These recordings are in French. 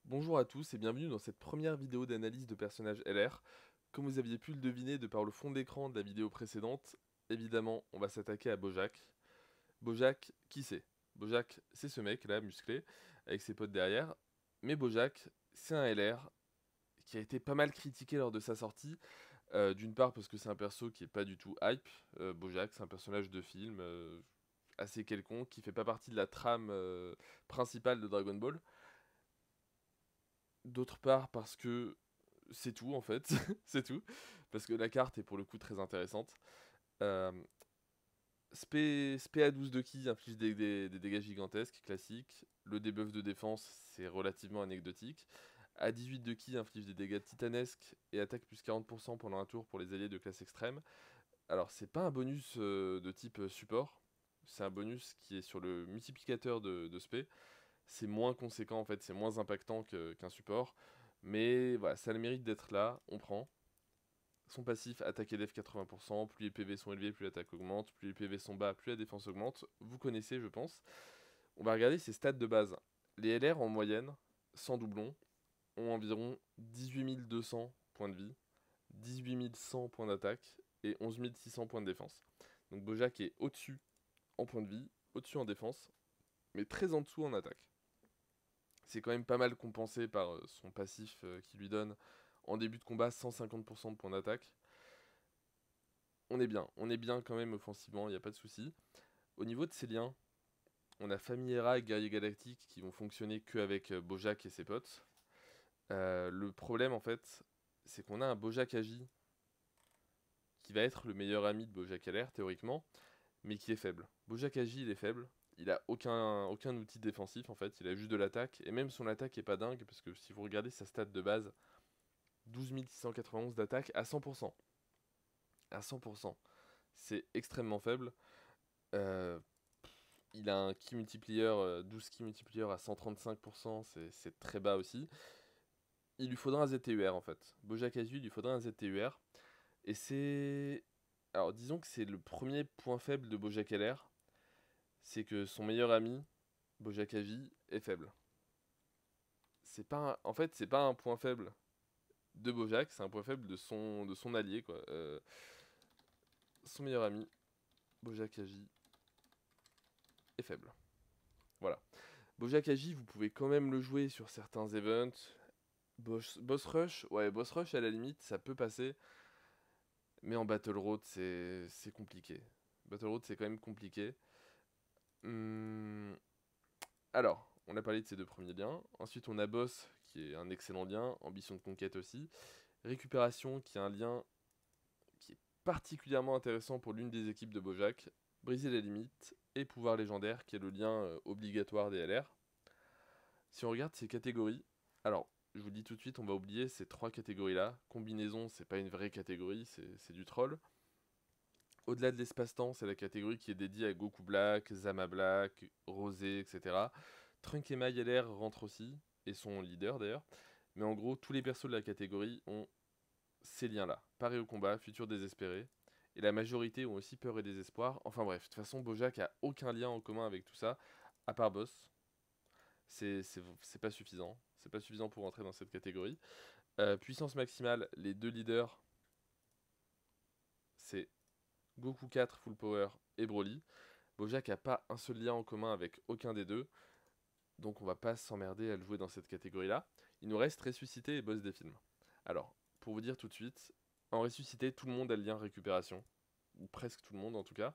Bonjour à tous et bienvenue dans cette première vidéo d'analyse de personnages LR. Comme vous aviez pu le deviner de par le fond d'écran de la vidéo précédente, évidemment on va s'attaquer à Bojack. Bojack, qui c'est? Bojack, c'est ce mec là, musclé, avec ses potes derrière. Mais Bojack, c'est un LR qui a été pas mal critiqué lors de sa sortie. D'une part parce que c'est un perso qui est pas du tout hype. Bojack, c'est un personnage de film assez quelconque, qui fait pas partie de la trame principale de Dragon Ball. D'autre part parce que c'est tout en fait, c'est tout. Parce que la carte est pour le coup très intéressante. Euh, Spé à 12 de ki inflige des dégâts gigantesques, classiques. Le debuff de défense, c'est relativement anecdotique. À 18 de ki inflige des dégâts titanesques et attaque plus 40% pendant un tour pour les alliés de classe extrême. Alors c'est pas un bonus de type support, c'est un bonus qui est sur le multiplicateur de spé. C'est moins conséquent en fait, c'est moins impactant qu'un support. Mais voilà, ça a le mérite d'être là, on prend. Son passif, attaque et def 80%, plus les PV sont élevés, plus l'attaque augmente, plus les PV sont bas, plus la défense augmente. Vous connaissez, je pense. On va regarder ses stats de base. Les LR en moyenne, sans doublon, ont environ 18 200 points de vie, 18 100 points d'attaque et 11 600 points de défense. Donc Bojack est au-dessus en points de vie, au-dessus en défense, mais très en dessous en attaque. C'est quand même pas mal compensé par son passif qui lui donne en début de combat 150% de points d'attaque. On est bien quand même offensivement, il n'y a pas de souci. Au niveau de ses liens, on a Famillera et Guerrier Galactique qui vont fonctionner qu'avec Bojack et ses potes. Le problème en fait, c'est qu'on a un Bojack Agi qui va être le meilleur ami de Bojack LR théoriquement, mais qui est faible. Bojack Agi il est faible, il a aucun outil défensif en fait, il a juste de l'attaque, et même son attaque est pas dingue, parce que si vous regardez sa stat de base, 12 691 d'attaque à 100%. À 100%. C'est extrêmement faible. Euh, il a un ki multiplier, 12 ki multiplier à 135%, c'est très bas aussi. Il lui faudra un ZTUR en fait. Bojack Azu, il lui faudra un ZTUR. Et c'est... Alors disons que c'est le premier point faible de Bojack LR, c'est que son meilleur ami, Bojack Agi, est faible. En fait, c'est pas un point faible de Bojack, c'est un point faible de son allié, quoi. Son meilleur ami, Bojack Agi, est faible. Voilà. Bojack Agi, vous pouvez quand même le jouer sur certains events. Boss Rush, ouais, Boss Rush à la limite, ça peut passer. Mais en Battle Road, c'est compliqué. Battle Road, c'est quand même compliqué. Hum, Alors, on a parlé de ces deux premiers liens. Ensuite, on a Boss, qui est un excellent lien. Ambition de conquête aussi. Récupération, qui est un lien qui est particulièrement intéressant pour l'une des équipes de Bojack. Briser les limites. Et pouvoir légendaire, qui est le lien obligatoire des LR. Si on regarde ces catégories, alors je vous le dis tout de suite, on va oublier ces trois catégories-là. Combinaison, c'est pas une vraie catégorie, c'est du troll. Au-delà de l'espace-temps, c'est la catégorie qui est dédiée à Goku Black, Zama Black, Rosé, etc. Trunk et Mai LR rentrent aussi, et sont leaders d'ailleurs. Mais en gros, tous les persos de la catégorie ont ces liens-là. Paré au combat, futur désespéré. Et la majorité ont aussi peur et désespoir. Enfin bref, de toute façon, Bojack a aucun lien en commun avec tout ça, à part Boss. C'est pas suffisant. C'est pas suffisant pour rentrer dans cette catégorie. Puissance maximale, les deux leaders, c'est Goku 4 Full Power et Broly. Bojack a pas un seul lien en commun avec aucun des deux, donc on va pas s'emmerder à le jouer dans cette catégorie-là. Il nous reste Ressuscité et Boss des films. Alors, pour vous dire tout de suite, en Ressuscité, tout le monde a le lien récupération, ou presque tout le monde en tout cas.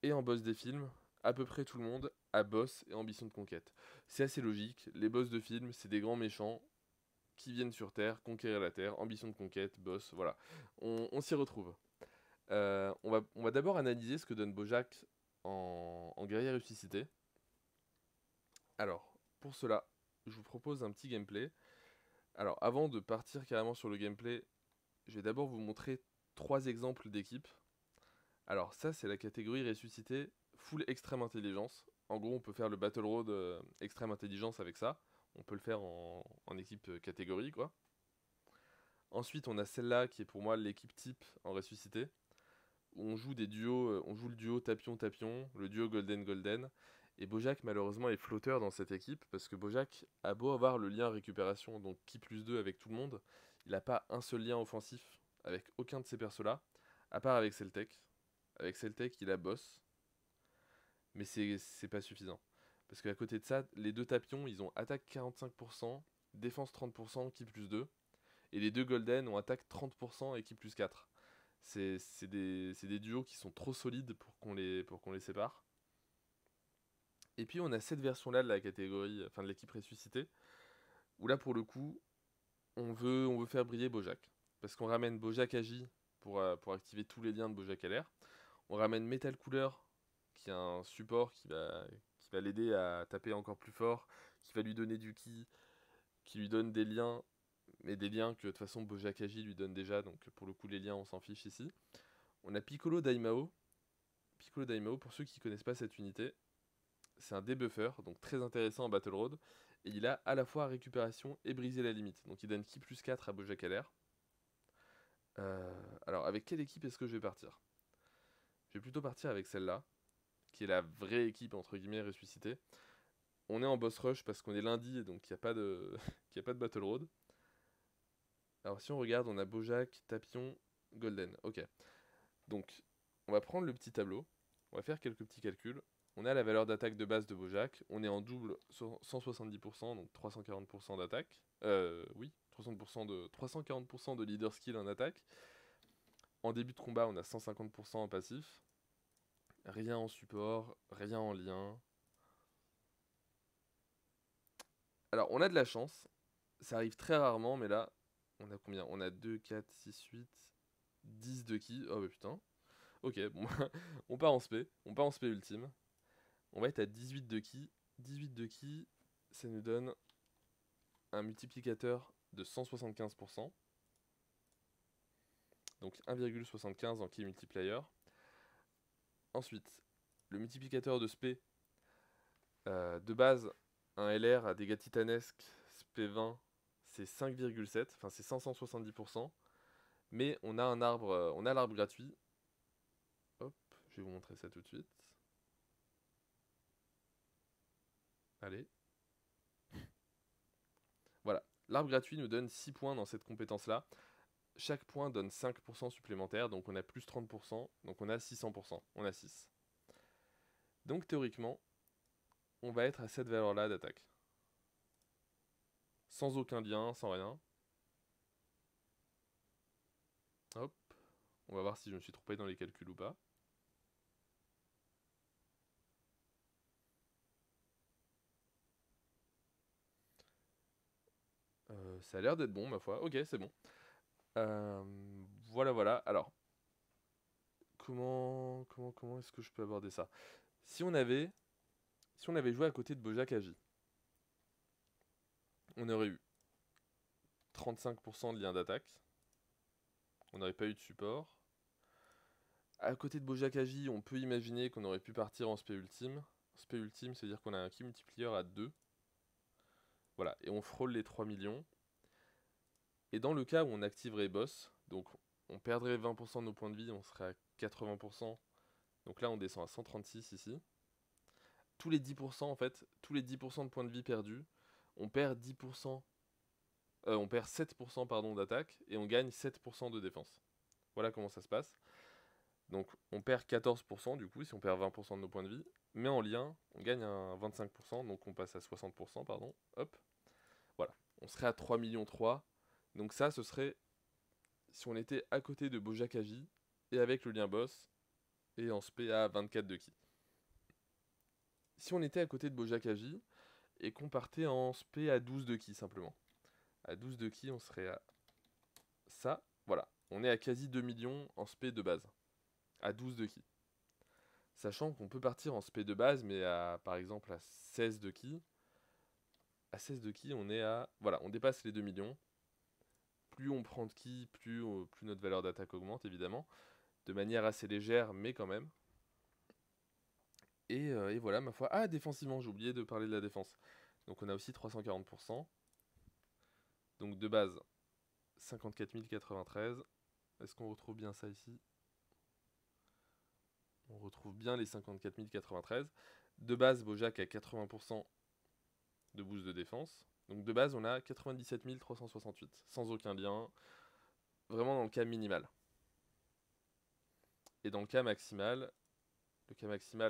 Et en Boss des films, à peu près tout le monde a Boss et Ambition de conquête. C'est assez logique, les boss de films, c'est des grands méchants qui viennent sur Terre, conquérir la Terre, ambition de conquête, boss, voilà. On s'y retrouve. On va d'abord analyser ce que donne Bojack en guerrier ressuscité. Alors, pour cela, je vous propose un petit gameplay. Alors, avant de partir carrément sur le gameplay, je vais d'abord vous montrer trois exemples d'équipes. Alors, ça, c'est la catégorie ressuscité full extrême intelligence. En gros, on peut faire le Battle Road extrême intelligence avec ça. On peut le faire en équipe catégorie, quoi. Ensuite, on a celle-là qui est pour moi l'équipe type en ressuscité, où on joue des duos, on joue le duo Tapion-Tapion, le duo Golden-Golden, Et Bojack, malheureusement, est flotteur dans cette équipe, parce que Bojack a beau avoir le lien récupération, donc qui plus 2 avec tout le monde, il n'a pas un seul lien offensif avec aucun de ces persos-là, à part avec Celtec. Avec Celtec, il a boss, mais c'est pas suffisant. Parce qu'à côté de ça, les deux tapions, ils ont attaque 45%, défense 30%, qui plus 2. Et les deux golden ont attaque 30% et qui plus 4. C'est des duos qui sont trop solides pour qu'on les sépare. Et puis on a cette version-là de la catégorie, enfin de l'équipe ressuscitée, où là pour le coup, on veut faire briller Bojack. Parce qu'on ramène Bojack Agi pour activer tous les liens de Bojack LR. On ramène Metal Cooler, qui est un support qui va l'aider à taper encore plus fort, qui va lui donner du ki, qui lui donne des liens, mais des liens que de toute façon Bojack Agi lui donne déjà, donc pour le coup les liens on s'en fiche ici. On a Piccolo Daimao. Piccolo Daimao, pour ceux qui ne connaissent pas cette unité, c'est un debuffer, donc très intéressant en Battle Road. Et il a à la fois récupération et briser la limite. Donc il donne ki plus 4 à Bojack LR. Alors avec quelle équipe est-ce que je vais partir? Je vais plutôt partir avec celle-là, qui est la vraie équipe entre guillemets ressuscitée. On est en boss rush parce qu'on est lundi et donc il n'y a pas de qu'il y a pas de Battle Road. Alors si on regarde, on a Bojack, Tapion, Golden. Ok. Donc on va prendre le petit tableau. On va faire quelques petits calculs. On a la valeur d'attaque de base de Bojack. On est en double sur 170%, donc 340% d'attaque. Oui, 340% de leader skill en attaque. En début de combat, on a 150% en passif. Rien en support, rien en lien. Alors, on a de la chance. Ça arrive très rarement, mais là, on a combien? On a 2, 4, 6, 8, 10 de ki. Oh bah putain. Ok, bon, on part en spé. On part en spé ultime. On va être à 18 de ki. 18 de ki, ça nous donne un multiplicateur de 175%. Donc 1,75 en ki multiplier. Ensuite, le multiplicateur de spé. De base, un LR à dégâts titanesques, spé 20, c'est 5,7. Enfin, c'est 570%. Mais on a l'arbre gratuit. Hop, je vais vous montrer ça tout de suite. Allez. Voilà, l'arbre gratuit nous donne 6 points dans cette compétence-là. Chaque point donne 5% supplémentaire, donc on a plus 30%, donc on a 600%, on a 6. Donc théoriquement, on va être à cette valeur-là d'attaque. Sans aucun lien, sans rien. Hop, on va voir si je me suis trompé dans les calculs ou pas. Ça a l'air d'être bon, ma foi. Ok, c'est bon. Voilà, voilà. Alors, comment est-ce que je peux aborder ça? Si on avait joué à côté de Bojack Agi, on aurait eu 35% de lien d'attaque. On n'aurait pas eu de support. À côté de Bojack Agi, on peut imaginer qu'on aurait pu partir en spé ultime. Spé ultime, c'est-à-dire qu'on a un ki multiplier à 2. Voilà, et on frôle les 3 millions. Et dans le cas où on activerait boss, donc on perdrait 20% de nos points de vie, on serait à 80%. Donc là, on descend à 136 ici. Tous les 10%, en fait, tous les 10% de points de vie perdus, on perd 10%, on perd 7% pardon, d'attaque et on gagne 7% de défense. Voilà comment ça se passe. Donc on perd 14% du coup si on perd 20% de nos points de vie. Mais en lien, on gagne un 25%, donc on passe à 60%, pardon. Hop. Voilà. On serait à 3,3 millions. Donc ça, ce serait si on était à côté de Bojack Agi et avec le lien boss et en spé à 24 de ki. Si on était à côté de Bojack Agi et qu'on partait en spé à 12 de ki simplement. À 12 de ki, on serait à ça. Voilà. On est à quasi 2 millions en spé de base. À 12 de ki. Sachant qu'on peut partir en spé de base, mais par exemple à 16 de ki. À 16 de ki, on est à... Voilà, on dépasse les 2 millions. Plus on prend de ki, plus notre valeur d'attaque augmente, évidemment. De manière assez légère, mais quand même. Et voilà, ma foi. Ah, défensivement, j'ai oublié de parler de la défense. Donc on a aussi 340%. Donc de base, 54 093. Est-ce qu'on retrouve bien ça ici? On retrouve bien les 54 093. De base, Bojack a 80% de boost de défense. Donc de base, on a 97 368, sans aucun lien, vraiment dans le cas minimal. Et dans le cas maximal,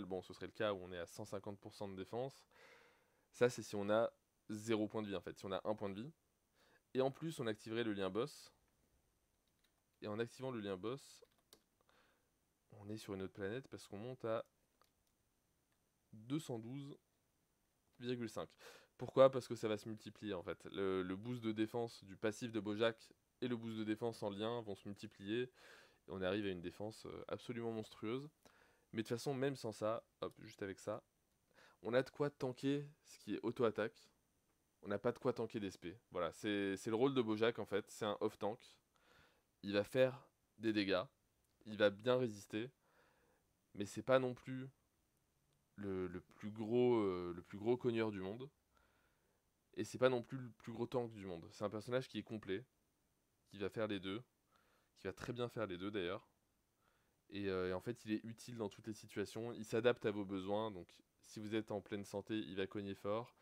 bon, ce serait le cas où on est à 150% de défense. Ça, c'est si on a 0 point de vie, en fait, si on a 1 point de vie. Et en plus, on activerait le lien boss. Et en activant le lien boss, on est sur une autre planète parce qu'on monte à 212,5. Pourquoi? Parce que ça va se multiplier en fait. Le boost de défense du passif de Bojack et le boost de défense en lien vont se multiplier. Et on arrive à une défense absolument monstrueuse. Mais de toute façon, même sans ça, hop, juste avec ça, on a de quoi tanker ce qui est auto-attaque. On n'a pas de quoi tanker d'SP. Voilà, c'est le rôle de Bojack en fait. C'est un off-tank. Il va faire des dégâts. Il va bien résister. Mais c'est pas non plus le plus gros cogneur du monde. Et c'est pas non plus le plus gros tank du monde. C'est un personnage qui est complet, qui va faire les deux, qui va très bien faire les deux d'ailleurs. Et en fait, il est utile dans toutes les situations. Il s'adapte à vos besoins. Donc, si vous êtes en pleine santé, il va cogner fort.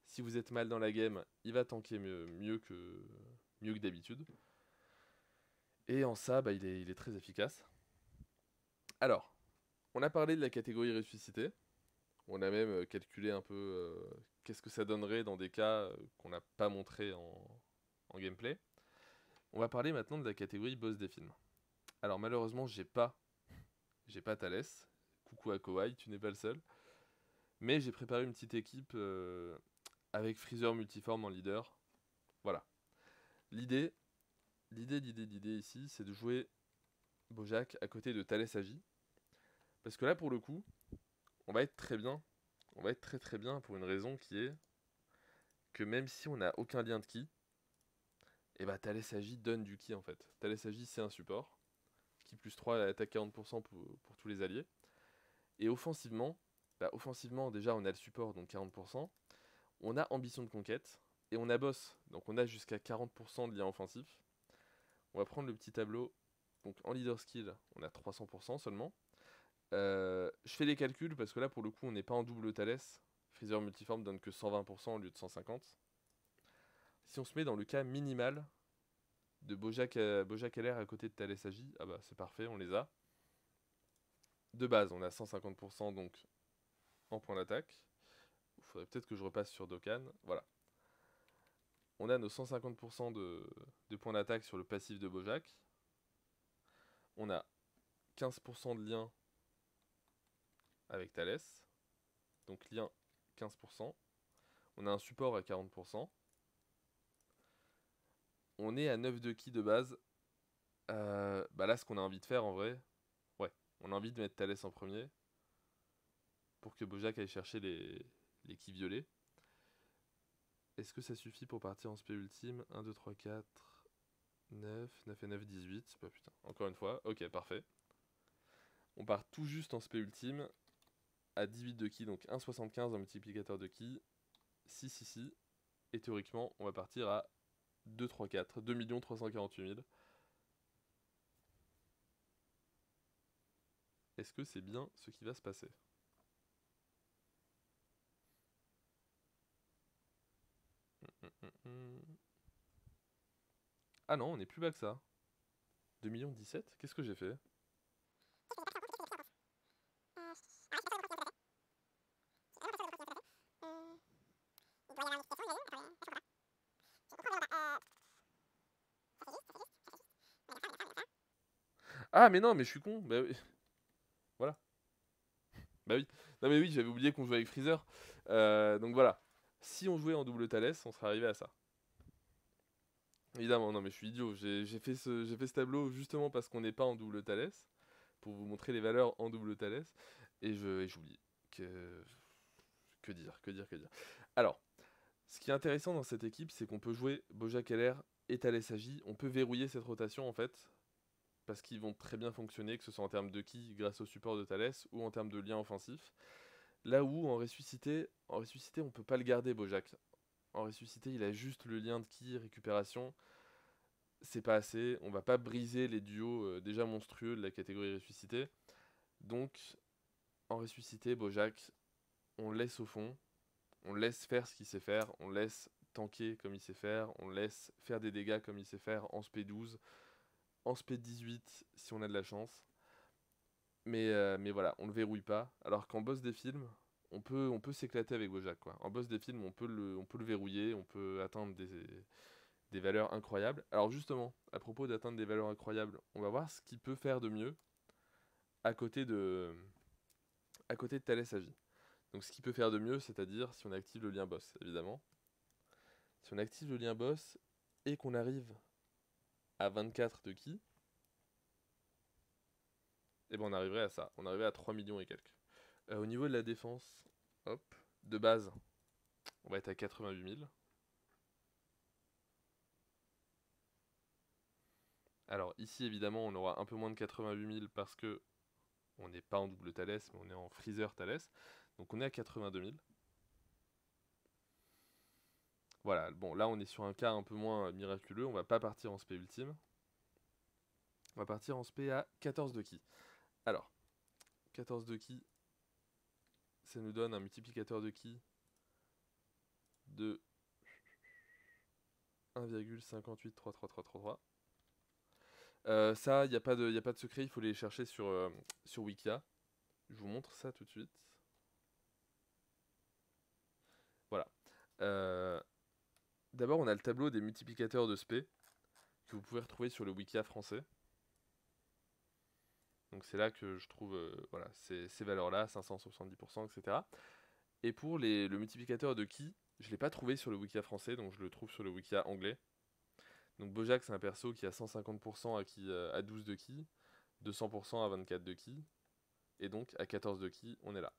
Si vous êtes mal dans la game, il va tanker mieux que d'habitude. Et en ça, bah, il est très efficace. Alors, on a parlé de la catégorie ressuscité. On a même calculé un peu qu'est-ce que ça donnerait dans des cas qu'on n'a pas montré en gameplay. On va parler maintenant de la catégorie boss des films. Alors malheureusement, j'ai pas Thalès. Coucou à Kowai, tu n'es pas le seul. Mais j'ai préparé une petite équipe avec Freezer multiforme en leader. Voilà. L'idée ici, c'est de jouer Bojack à côté de Thalès Agi. Parce que là, pour le coup, on va être très bien. On va être très très bien pour une raison qui est que même si on n'a aucun lien de ki, et bah Thalès Agi donne du ki en fait. Thalès Agi, c'est un support. Ki plus 3 attaque 40% pour tous les alliés. Et offensivement, offensivement déjà on a le support donc 40%. On a ambition de conquête et on a boss. Donc on a jusqu'à 40% de lien offensif. On va prendre le petit tableau. Donc en leader skill, on a 300% seulement. Je fais les calculs parce que là pour le coup on n'est pas en double Thalès. Freezer multiforme donne que 120% au lieu de 150. Si on se met dans le cas minimal de Bojack LR à côté de Thalès Agi, ah bah c'est parfait, on les a. De base, on a 150% donc en point d'attaque. Il faudrait peut-être que je repasse sur Dokkan. Voilà. On a nos 150% de points d'attaque sur le passif de Bojack. On a 15% de lien avec Thalès. Donc lien 15%. On a un support à 40%. On est à 9 de ki de base. Là, ce qu'on a envie de faire en vrai, ouais, on a envie de mettre Thalès en premier pour que Bojack aille chercher les ki violets. Est-ce que ça suffit pour partir en spé ultime? 1, 2, 3, 4, 9, 9 et 9, 18. Bah putain, encore une fois, ok, parfait. On part tout juste en spé ultime à 18 de ki, donc 1,75 en multiplicateur de ki, 6 ici, et théoriquement, on va partir à 2, 3, 4, 2 348 000. Est-ce que c'est bien ce qui va se passer? Ah non, on est plus bas que ça. 2 17 000. Qu'est-ce que j'ai fait? Ah mais non, mais je suis con. Bah oui. Voilà. Bah oui. Non mais oui, j'avais oublié qu'on jouait avec Freezer. Donc voilà. Si on jouait en double Thalès, on serait arrivé à ça. Évidemment, non mais je suis idiot. J'ai fait ce tableau justement parce qu'on n'est pas en double Thalès. Pour vous montrer les valeurs en double Thalès. Et j'oublie. Que dire. Alors, ce qui est intéressant dans cette équipe, c'est qu'on peut jouer Bojack LR et Thalès Agi. On peut verrouiller cette rotation en fait. Parce qu'ils vont très bien fonctionner, que ce soit en termes de ki grâce au support de Thalès ou en termes de lien offensif. Là où en ressuscité on peut pas le garder Bojack. En ressuscité, il a juste le lien de ki, récupération. C'est pas assez, on va pas briser les duos déjà monstrueux de la catégorie ressuscité. Donc, en ressuscité, Bojack, on le laisse au fond, on le laisse faire ce qu'il sait faire, on le laisse tanker comme il sait faire, on le laisse faire des dégâts comme il sait faire en spé 12, en spé 18 si on a de la chance. Mais voilà, on le verrouille pas. Alors qu'en boss des films, on peut s'éclater avec Bojack, quoi. En boss des films, on peut le verrouiller, on peut atteindre des valeurs incroyables. Alors justement, à propos d'atteindre des valeurs incroyables, on va voir ce qu'il peut faire de mieux à côté de Thalès Agi. Donc ce qu'il peut faire de mieux, c'est-à-dire si on active le lien boss, évidemment. Si on active le lien boss et qu'on arrive à 24 de ki, et ben on arriverait à ça. On arriverait à 3 millions et quelques. Au niveau de la défense, hop, de base, on va être à 88 000. Alors ici, évidemment, on aura un peu moins de 88 000 parce que on n'est pas en double Thalès, mais on est en freezer Thalès. Donc on est à 82 000. Voilà, bon, là on est sur un cas un peu moins miraculeux. On va pas partir en spé ultime. On va partir en spé à 14 de ki. Alors, 14 de ki, ça nous donne un multiplicateur de ki de 1,58333333. Ça, il n'y a pas de secret, il faut les chercher sur Wikia. Je vous montre ça tout de suite. Voilà. D'abord, on a le tableau des multiplicateurs de spé que vous pouvez retrouver sur le Wikia français. Donc c'est là que je trouve voilà, ces valeurs-là, 570%, etc. Et pour le multiplicateur de ki, je ne l'ai pas trouvé sur le Wikia français, donc je le trouve sur le Wikia anglais. Donc Bojack, c'est un perso qui a 150% à 12 de ki, 200% à 24 de ki, et donc à 14 de ki, on est là.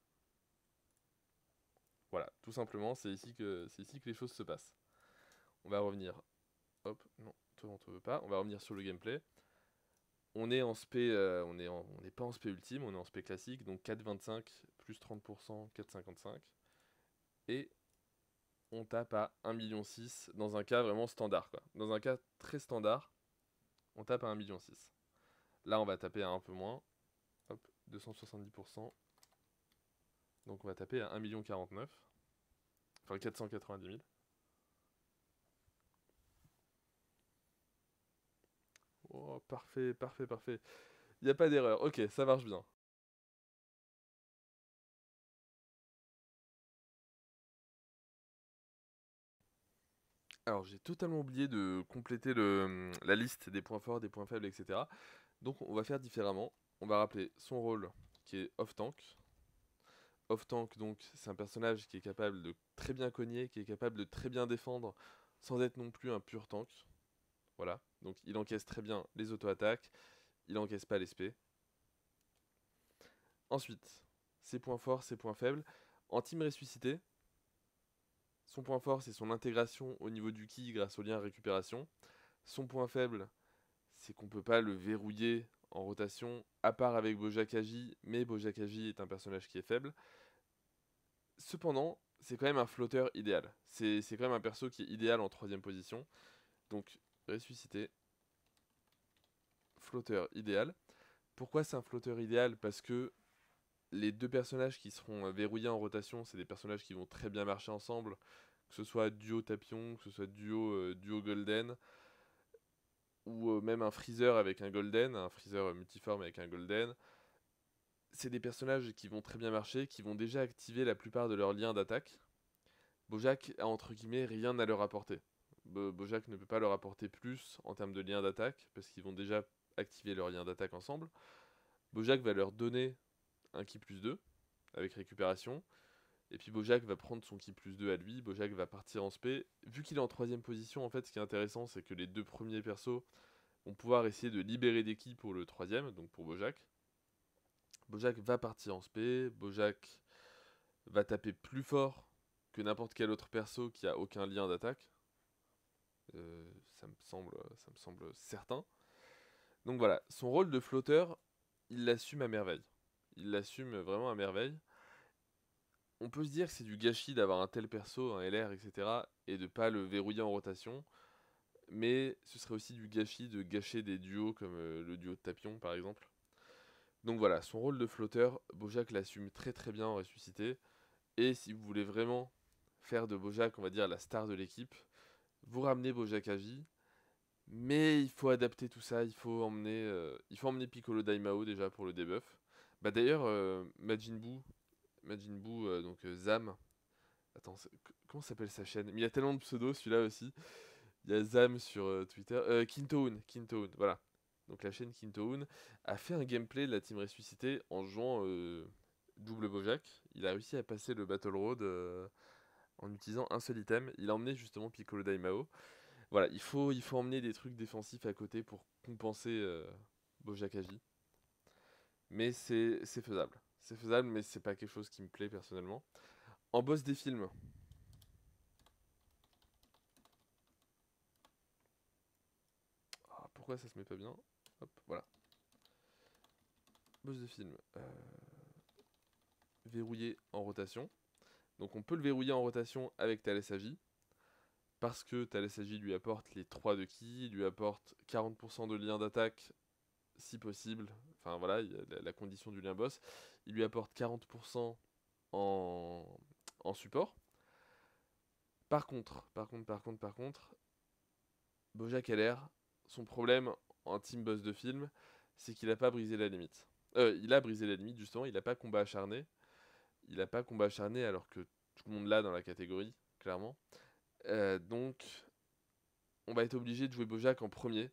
Voilà, tout simplement, c'est ici que les choses se passent. On va revenir. Hop, non, toi on te veut pas. On va revenir sur le gameplay. On est en spé, on n'est pas en spé ultime, on est en spé classique, donc 4,25 plus 30%, 4,55. Et on tape à 1,6 million dans un cas vraiment standard, quoi. Dans un cas très standard, on tape à 1,6 million. Là, on va taper à un peu moins. Hop, 270%. Donc on va taper à 1,49 million. Enfin 490 000. Oh, parfait, parfait, parfait. Il n'y a pas d'erreur. Ok, ça marche bien. Alors, j'ai totalement oublié de compléter la liste des points forts, des points faibles, etc. Donc, on va faire différemment. On va rappeler son rôle, qui est off-tank. Off-tank, donc, c'est un personnage qui est capable de très bien cogner, qui est capable de très bien défendre, sans être non plus un pur tank. Voilà. Donc, il encaisse très bien les auto-attaques. Il encaisse pas les spé. Ensuite, ses points forts, ses points faibles. En team ressuscité, son point fort, c'est son intégration au niveau du ki grâce au lien récupération. Son point faible, c'est qu'on peut pas le verrouiller en rotation, à part avec Bojack Agi, mais Bojack Agi est un personnage qui est faible. Cependant, c'est quand même un flotteur idéal. C'est quand même un perso qui est idéal en 3ème position. Donc, ressuscité, flotteur idéal. Pourquoi c'est un flotteur idéal? Parce que les deux personnages qui seront verrouillés en rotation, c'est des personnages qui vont très bien marcher ensemble, que ce soit duo Tapion, que ce soit duo Golden, ou même un Freezer avec un Golden, un Freezer multiforme avec un Golden. C'est des personnages qui vont très bien marcher, qui vont déjà activer la plupart de leurs liens d'attaque. Bojack a entre guillemets rien à leur apporter. Bojack ne peut pas leur apporter plus en termes de liens d'attaque, parce qu'ils vont déjà activer leurs liens d'attaque ensemble. Bojack va leur donner un ki plus 2, avec récupération. Et puis Bojack va prendre son ki plus 2 à lui, Bojack va partir en spé. Vu qu'il est en 3ème position, en fait, ce qui est intéressant, c'est que les deux premiers persos vont pouvoir essayer de libérer des ki pour le 3ème, donc pour Bojack. Bojack va partir en spé, Bojack va taper plus fort que n'importe quel autre perso qui a aucun lien d'attaque. Ça me semble certain. Donc voilà, son rôle de flotteur, il l'assume à merveille. Il l'assume vraiment à merveille. On peut se dire que c'est du gâchis d'avoir un tel perso, un LR, etc. et de pas le verrouiller en rotation. Mais ce serait aussi du gâchis de gâcher des duos comme le duo de Tapion par exemple. Donc voilà, son rôle de flotteur, Bojack l'assume très très bien en ressuscité. Et si vous voulez vraiment faire de Bojack, on va dire, la star de l'équipe, vous ramenez Bojack Agi. Mais il faut adapter tout ça, il faut emmener Piccolo Daimao déjà pour le debuff. Bah d'ailleurs, Majin Buu, donc Zam, attends, comment s'appelle sa chaîne? Mais il y a tellement de pseudos celui-là aussi. Il y a Zam sur Twitter, Kintoon, voilà. Donc la chaîne Kintoon a fait un gameplay de la team ressuscité en jouant double Bojack. Il a réussi à passer le Battle Road en utilisant un seul item. Il a emmené justement Piccolo Daimao. Voilà, il faut emmener des trucs défensifs à côté pour compenser Bojack Agi. Mais c'est faisable. C'est faisable, mais c'est pas quelque chose qui me plaît personnellement. En boss des films. Ah, pourquoi ça se met pas bien? Hop, voilà. Boss de film. Verrouillé en rotation. Donc on peut le verrouiller en rotation avec Thales Agi. Parce que Thales Agi lui apporte les 3 de ki, lui apporte 40% de lien d'attaque si possible. Enfin voilà, il y a la condition du lien boss. Il lui apporte 40% en support. Par contre, Bojack LR, son problème en team boss de film, c'est qu'il n'a pas brisé la limite. Il a brisé la limite, justement, il n'a pas combat acharné. Il n'a pas combat acharné alors que tout le monde l'a dans la catégorie, clairement. Donc, on va être obligé de jouer Bojack en premier,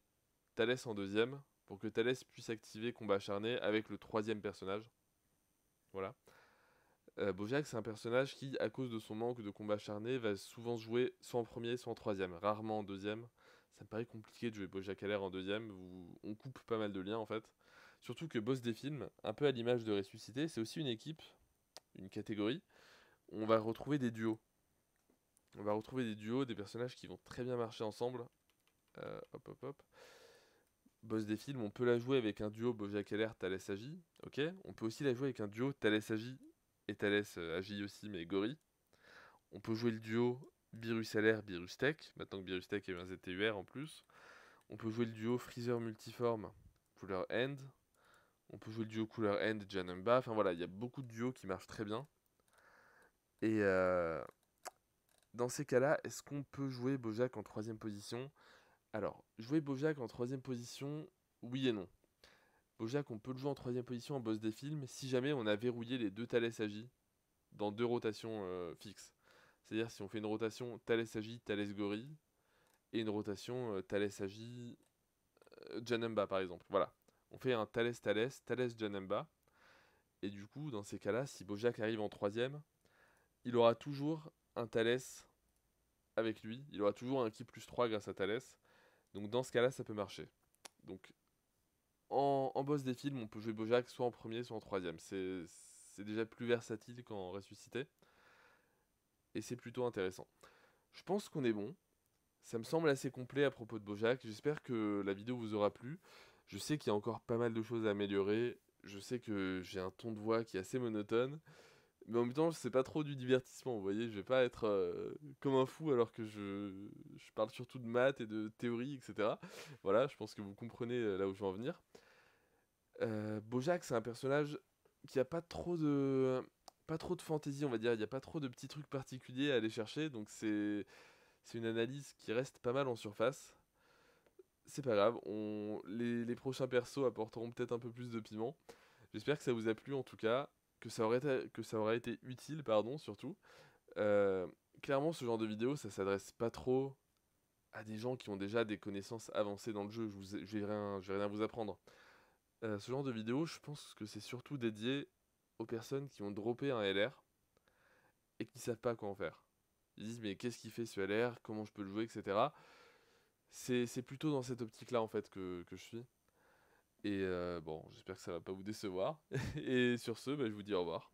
Thalès en deuxième, pour que Thalès puisse activer combat acharné avec le troisième personnage. Voilà. Bojack, c'est un personnage qui, à cause de son manque de combat acharné, va souvent se jouer soit en premier, soit en troisième, rarement en deuxième. Ça me paraît compliqué de jouer Bojack LR en deuxième, où on coupe pas mal de liens en fait. Surtout que Boss des films, un peu à l'image de Ressuscité, c'est aussi une équipe, une catégorie, où on va retrouver des duos. On va retrouver des duos, des personnages qui vont très bien marcher ensemble. Hop hop hop. Boss des films, on peut la jouer avec un duo Bojack LR, Thalès Agi, ok. On peut aussi la jouer avec un duo Thalès Agi et Thalès Agi aussi, mais Gori. On peut jouer le duo Virus LR, Virus Tech, maintenant que Virus Tech a eu un ZTUR en plus. On peut jouer le duo Freezer Multiform, Couleur End. On peut jouer le duo Couleur End, Janemba. Enfin voilà, il y a beaucoup de duos qui marchent très bien. Et dans ces cas-là, est-ce qu'on peut jouer Bojack en troisième position? Alors, jouer Bojack en troisième position, oui et non. Bojack, on peut le jouer en troisième position en boss des films si jamais on a verrouillé les deux Thalès Agi dans 2 rotations fixes. C'est-à-dire si on fait une rotation Thalès Agi, Thalès Gori, et une rotation Thalès Agi, Janemba par exemple. Voilà. On fait un Thalès Thalès, Thalès Janemba. Et du coup, dans ces cas-là, si Bojack arrive en troisième, il aura toujours un Thalès avec lui. Il aura toujours un ki plus 3 grâce à Thalès. Donc dans ce cas-là, ça peut marcher. Donc en boss des films, on peut jouer Bojack soit en premier, soit en troisième. C'est déjà plus versatile qu'en ressuscité. Et c'est plutôt intéressant. Je pense qu'on est bon. Ça me semble assez complet à propos de Bojack. J'espère que la vidéo vous aura plu. Je sais qu'il y a encore pas mal de choses à améliorer. Je sais que j'ai un ton de voix qui est assez monotone. Mais en même temps, c'est pas trop du divertissement, vous voyez. Je vais pas être comme un fou alors que je parle surtout de maths et de théorie, etc. Voilà, je pense que vous comprenez là où je veux en venir. Bojack, c'est un personnage qui a pas trop de fantaisie, on va dire. Il n'y a pas trop de petits trucs particuliers à aller chercher. Donc c'est une analyse qui reste pas mal en surface. C'est pas grave, les prochains persos apporteront peut-être un peu plus de piment. J'espère que ça vous a plu en tout cas, que ça aura été utile, pardon, surtout. Euh, Clairement, ce genre de vidéo, ça s'adresse pas trop à des gens qui ont déjà des connaissances avancées dans le jeu. Je vais rien vous apprendre. Ce genre de vidéo, je pense que c'est surtout dédié aux personnes qui ont droppé un LR et qui savent pas quoi en faire. Ils disent mais qu'est-ce qu'il fait ce LR, comment je peux le jouer, etc. C'est plutôt dans cette optique-là en fait que je suis. Et bon, j'espère que ça va pas vous décevoir. Et sur ce, bah, je vous dis au revoir.